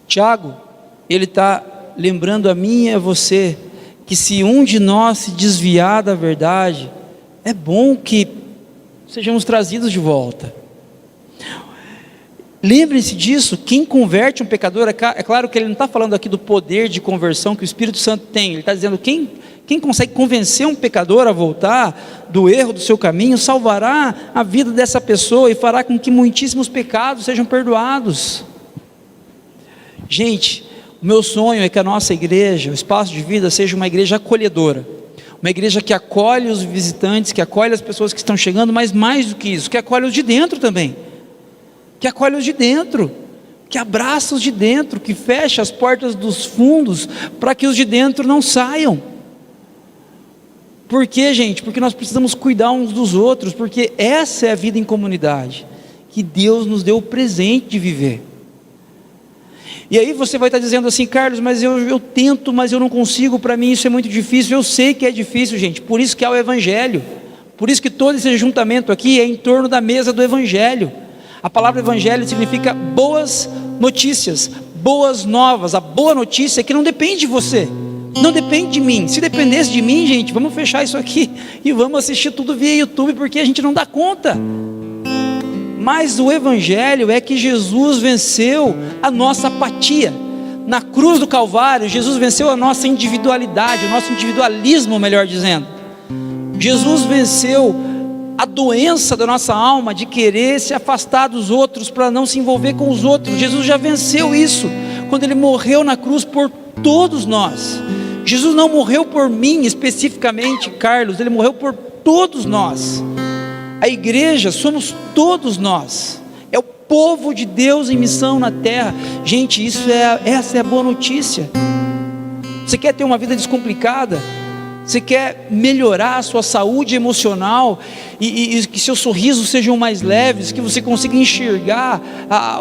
Tiago, ele está lembrando a mim e a você, que se um de nós se desviar da verdade, é bom que sejamos trazidos de volta. Lembrem-se disso: quem converte um pecador, é claro que ele não está falando aqui do poder de conversão que o Espírito Santo tem, ele está dizendo quem consegue convencer um pecador a voltar do erro do seu caminho, salvará a vida dessa pessoa e fará com que muitíssimos pecados sejam perdoados. Gente, o meu sonho é que a nossa igreja, o Espaço de Vida, seja uma igreja acolhedora, uma igreja que acolhe os visitantes, que acolhe as pessoas que estão chegando, mas mais do que isso, que acolhe os de dentro também, que acolhe os de dentro, que abraça os de dentro, que fecha as portas dos fundos para que os de dentro não saiam. Por quê, gente? Porque nós precisamos cuidar uns dos outros, porque essa é a vida em comunidade que Deus nos deu o presente de viver. E aí você vai estar dizendo assim: Carlos, mas eu tento, mas eu não consigo, para mim isso é muito difícil. Eu sei que é difícil, gente, por isso que há o Evangelho, por isso que todo esse ajuntamento aqui é em torno da mesa do Evangelho. A palavra Evangelho significa boas notícias, boas novas. A boa notícia é que não depende de você, não depende de mim. Se dependesse de mim, gente, vamos fechar isso aqui e vamos assistir tudo via YouTube, porque a gente não dá conta. Mas o Evangelho é que Jesus venceu a nossa apatia. Na cruz do Calvário, Jesus venceu a nossa individualidade, o nosso individualismo, melhor dizendo. Jesus venceu a doença da nossa alma de querer se afastar dos outros para não se envolver com os outros. Jesus já venceu isso quando Ele morreu na cruz por todos nós. Jesus não morreu por mim especificamente, Carlos, Ele morreu por todos nós. A igreja somos todos nós, é o povo de Deus em missão na terra. Gente, essa é a boa notícia. Você quer ter uma vida descomplicada? Você quer melhorar a sua saúde emocional e que seus sorrisos sejam mais leves, que você consiga enxergar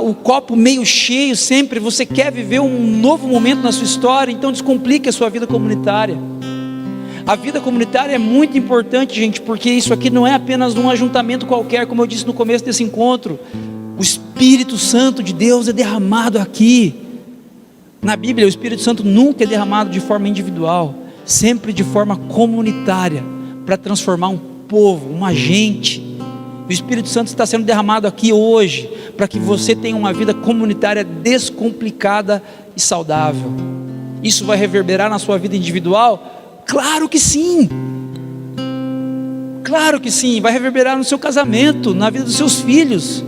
o copo meio cheio sempre? Você quer viver um novo momento na sua história? Então descomplique a sua vida comunitária. A vida comunitária é muito importante, gente, porque isso aqui não é apenas um ajuntamento qualquer, como eu disse no começo desse encontro. O Espírito Santo de Deus é derramado aqui. Na Bíblia, o Espírito Santo nunca é derramado de forma individual, sempre de forma comunitária, para transformar um povo, uma gente. O Espírito Santo está sendo derramado aqui hoje, para que você tenha uma vida comunitária descomplicada e saudável. Isso vai reverberar na sua vida individual? Claro que sim, claro que sim. Vai reverberar no seu casamento, na vida dos seus filhos.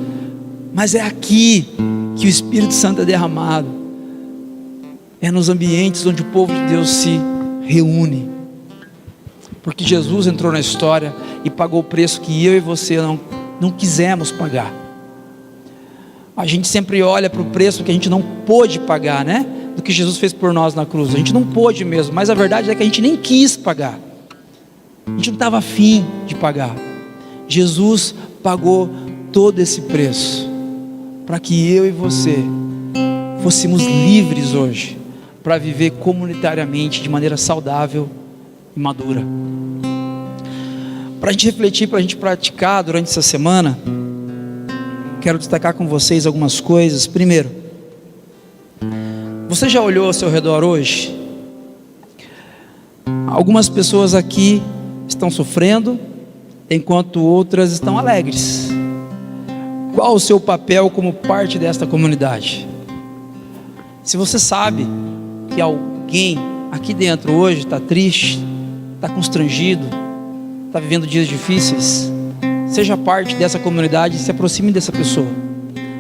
Mas é aqui que o Espírito Santo é derramado, é nos ambientes onde o povo de Deus se reúne, porque Jesus entrou na história e pagou o preço que eu e você não quisemos pagar. A gente sempre olha para o preço que a gente não pôde pagar, né? Do que Jesus fez por nós na cruz. A gente não pôde mesmo, mas a verdade é que a gente nem quis pagar. A gente não estava afim de pagar. Jesus pagou todo esse preço para que eu e você fôssemos livres hoje, para viver comunitariamente de maneira saudável e madura. Para a gente refletir, para a gente praticar durante essa semana, quero destacar com vocês algumas coisas. Primeiro, você já olhou ao seu redor hoje? Algumas pessoas aqui estão sofrendo, enquanto outras estão alegres. Qual o seu papel como parte desta comunidade? Se você sabe que alguém aqui dentro hoje está triste, está constrangido, está vivendo dias difíceis, seja parte dessa comunidade, se aproxime dessa pessoa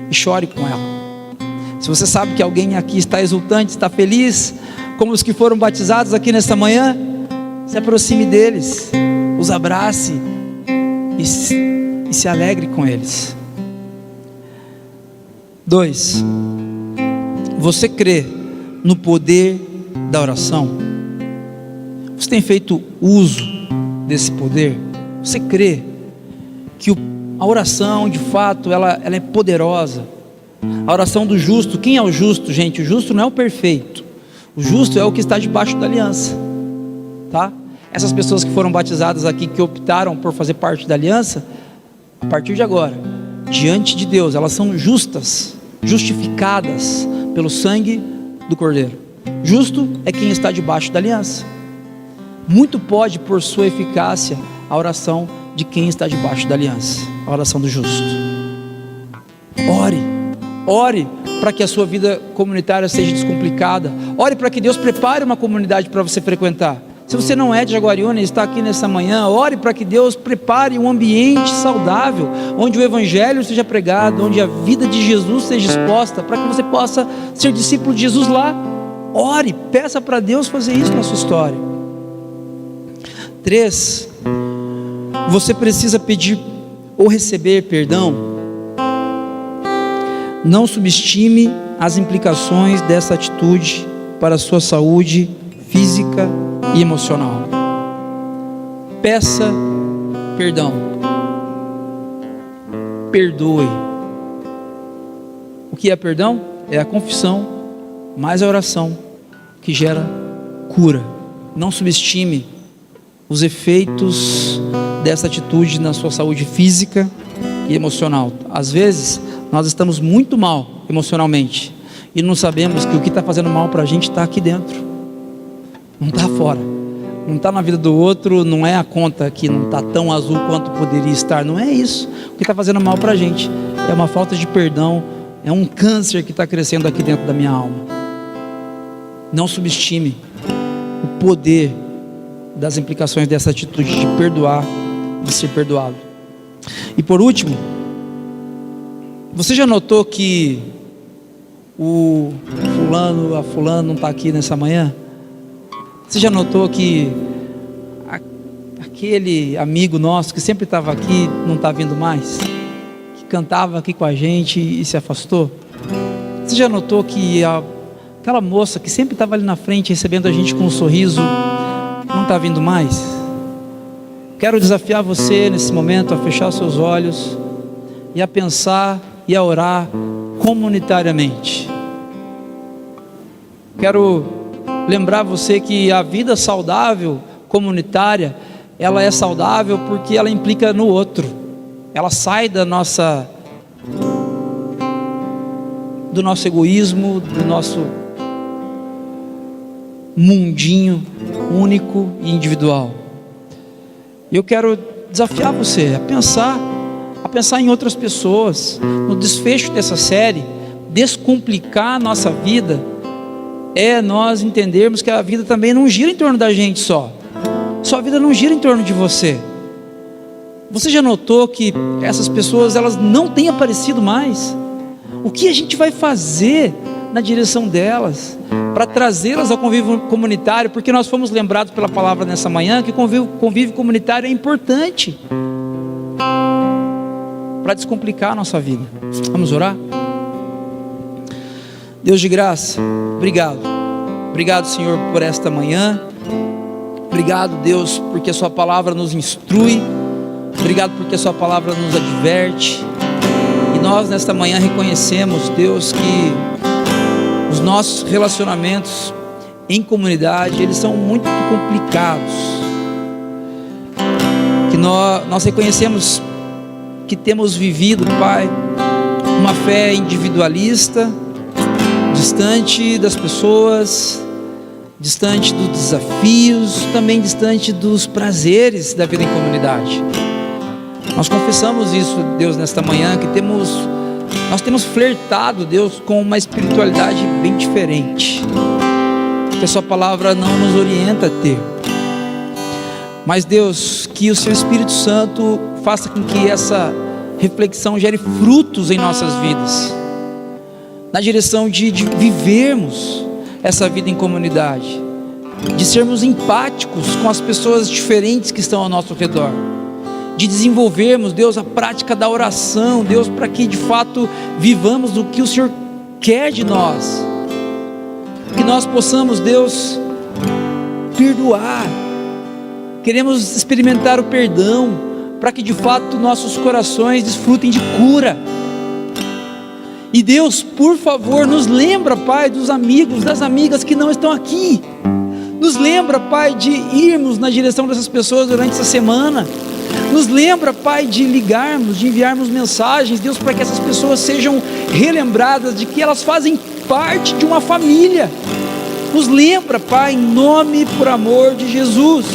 e chore com ela. Se você sabe que alguém aqui está exultante, está feliz, como os que foram batizados aqui nesta manhã, se aproxime deles, os abrace e se alegre com eles. 2. Você crê no poder da oração? Você tem feito uso desse poder? Você crê que a oração, de fato, ela é poderosa? A oração do justo, quem é o justo, gente? O justo não é o perfeito. O justo é o que está debaixo da aliança, tá? Essas pessoas que foram batizadas aqui, que optaram por fazer parte da aliança, a partir de agora, diante de Deus, elas são justas, justificadas pelo sangue do Cordeiro. Justo é quem está debaixo da aliança. Muito pode, por sua eficácia, a oração de quem está debaixo da aliança, a oração do justo. Ore para que a sua vida comunitária seja descomplicada. Ore para que Deus prepare uma comunidade para você frequentar. Se você não é de Jaguariúna e está aqui nessa manhã, ore para que Deus prepare um ambiente saudável, onde o Evangelho seja pregado, onde a vida de Jesus seja exposta, para que você possa ser discípulo de Jesus lá. Ore, peça para Deus fazer isso na sua história. 3. Você precisa pedir ou receber perdão. Não subestime as implicações dessa atitude para a sua saúde física e emocional. Peça perdão. Perdoe. O que é perdão? É a confissão mais a oração que gera cura. Não subestime os efeitos dessa atitude na sua saúde física e emocional. Às vezes nós estamos muito mal emocionalmente e não sabemos que o que está fazendo mal para a gente está aqui dentro, não está fora, não está na vida do outro, não é a conta que não está tão azul quanto poderia estar, não é isso. O que está fazendo mal para a gente é uma falta de perdão, é um câncer que está crescendo aqui dentro da minha alma. Não subestime o poder das implicações dessa atitude de perdoar, de ser perdoado. E por último, você já notou que a fulano não está aqui nessa manhã? Você já notou que aquele amigo nosso que sempre estava aqui não está vindo mais? Que cantava aqui com a gente e se afastou? Você já notou que aquela moça que sempre estava ali na frente recebendo a gente com um sorriso não está vindo mais? Quero desafiar você nesse momento a fechar os seus olhos e a pensar e a orar comunitariamente. Quero lembrar você que a vida saudável comunitária, ela é saudável porque ela implica no outro. Ela sai do nosso egoísmo, do nosso mundinho único e individual. Eu quero desafiar você a pensar em outras pessoas. No desfecho dessa série, descomplicar a nossa vida é nós entendermos que a vida também não gira em torno da gente só. Sua vida não gira em torno de você. Você já notou que essas pessoas, elas não têm aparecido mais? O que a gente vai fazer na direção delas, para trazê-las ao convívio comunitário? Porque nós fomos lembrados pela palavra nessa manhã que convívio comunitário é importante para descomplicar a nossa vida. Vamos orar? Deus de graça, obrigado Senhor por esta manhã. Obrigado, Deus, porque a sua palavra nos instrui. Obrigado porque a sua palavra nos adverte. E nós nesta manhã reconhecemos, Deus, que os nossos relacionamentos em comunidade, eles são muito complicados. Que Nós reconhecemos que temos vivido, Pai, uma fé individualista, distante das pessoas, distante dos desafios, também distante dos prazeres da vida em comunidade. Nós confessamos isso, Deus, nesta manhã, que nós temos flertado, Deus, com uma espiritualidade bem diferente, que a sua palavra não nos orienta a ter. Mas, Deus, que o seu Espírito Santo faça com que essa reflexão gere frutos em nossas vidas, na direção de vivermos essa vida em comunidade, de sermos empáticos com as pessoas diferentes que estão ao nosso redor, de desenvolvermos, Deus, a prática da oração, Deus, para que de fato vivamos do que o Senhor quer de nós, que nós possamos, Deus, perdoar. Queremos experimentar o perdão, para que de fato nossos corações desfrutem de cura. E Deus, por favor, nos lembra, Pai, dos amigos, das amigas que não estão aqui. Nos lembra, Pai, de irmos na direção dessas pessoas durante essa semana. Nos lembra, Pai, de ligarmos, de enviarmos mensagens, Deus, para que essas pessoas sejam relembradas de que elas fazem parte de uma família. Nos lembra, Pai, em nome e por amor de Jesus.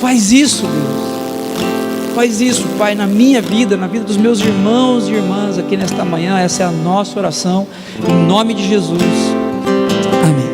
Faz isso, Deus. Faz isso, Pai, na minha vida, na vida dos meus irmãos e irmãs aqui nesta manhã. Essa é a nossa oração, em nome de Jesus. Amém.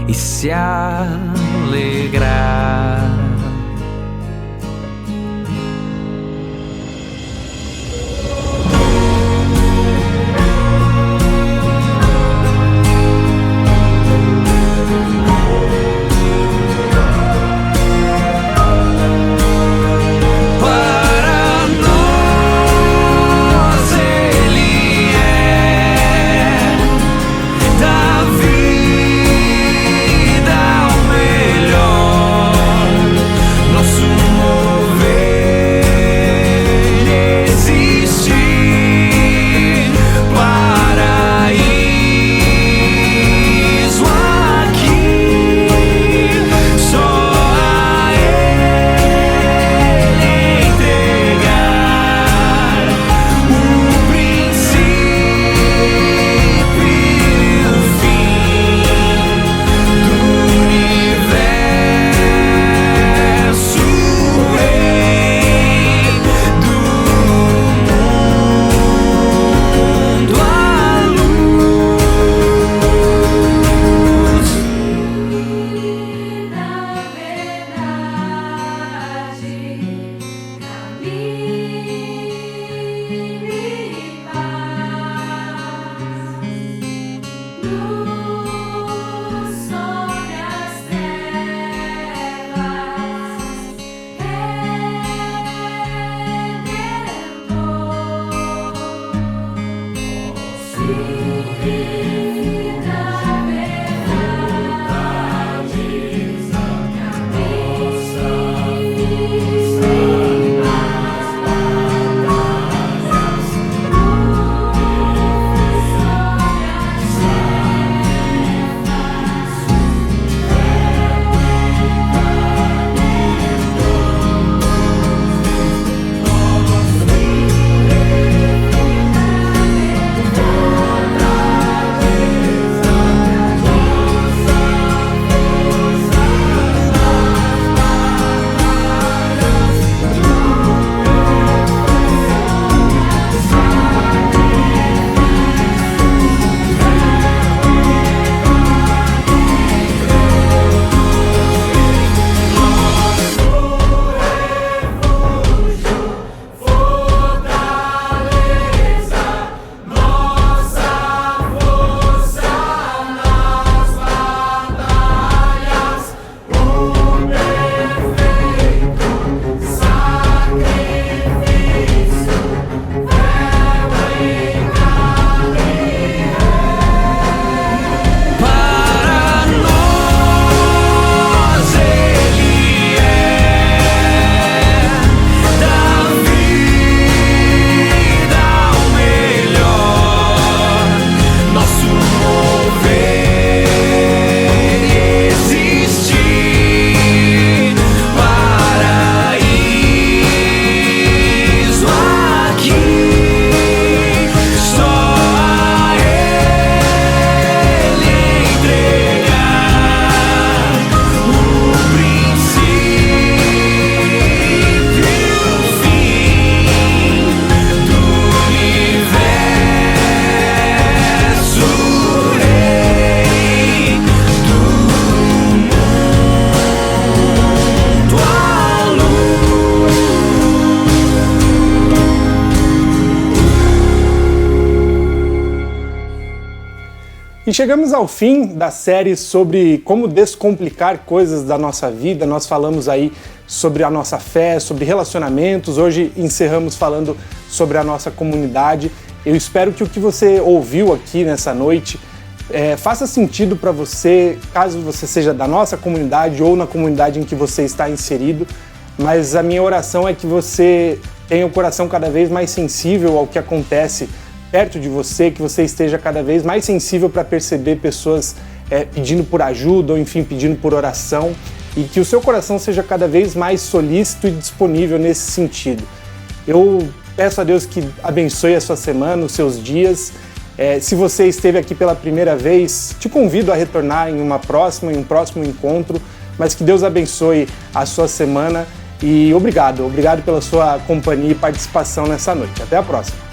E se alegrar. Melhor chegamos ao fim da série sobre como descomplicar coisas da nossa vida. Nós falamos aí sobre a nossa fé, sobre relacionamentos. Hoje encerramos falando sobre a nossa comunidade. Eu espero que o que você ouviu aqui nessa noite faça sentido para você, caso você seja da nossa comunidade ou na comunidade em que você está inserido. Mas a minha oração é que você tenha o coração cada vez mais sensível ao que acontece perto de você, que você esteja cada vez mais sensível para perceber pessoas pedindo por ajuda ou, enfim, pedindo por oração, e que o seu coração seja cada vez mais solícito e disponível nesse sentido. Eu peço a Deus que abençoe a sua semana, os seus dias. Se você esteve aqui pela primeira vez, te convido a retornar em um próximo encontro, mas que Deus abençoe a sua semana e obrigado pela sua companhia e participação nessa noite. Até a próxima.